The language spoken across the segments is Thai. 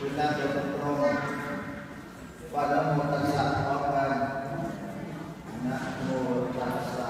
คือนั่งโดยตรงว่านะโมตัสสะพร้อมกันนะโมตัสสะ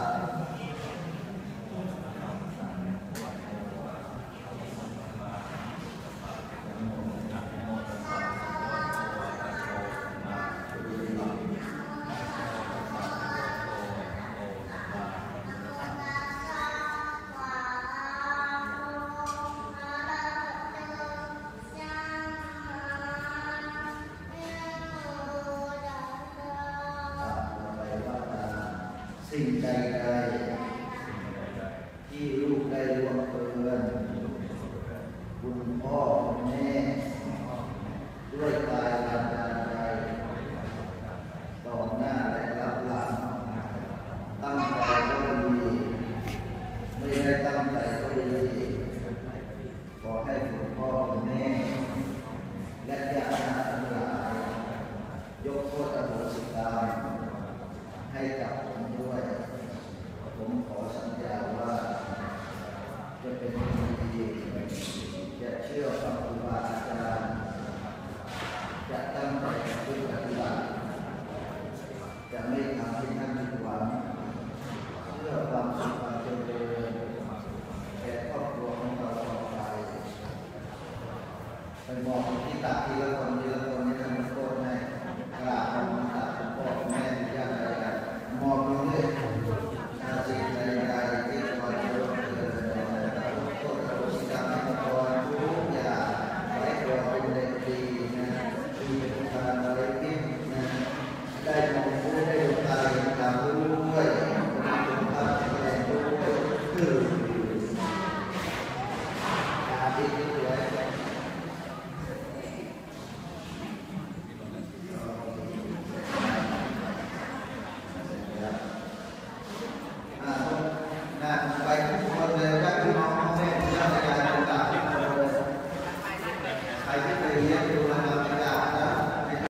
สิ่งใดๆที่ลูกได้ล่วงเกินคุณพ่อคุณแม่ด้วยกายวาจาใจต่อหน้าและรับหลังตั้งใจก็ดีไม่ได้ตั้งใจก็ดีขอให้คุณพ่อคุณแม่และญาติทั้งหลายยกโทษอโหสิกรรมให้กับผมด้วยผมขอสัญญาว่าจะเป็นคนดีจะเชื่อฟังครูบาอาจารย์จะตั้งใจปฏิบัติจะไม่ทำให้ท่านผิดหวังเพื่อความสุขความเจริญแก่ครอบครัวของเราต่อไปไปมองที่ตาทีละคนที่ท่านโทษให้กราบ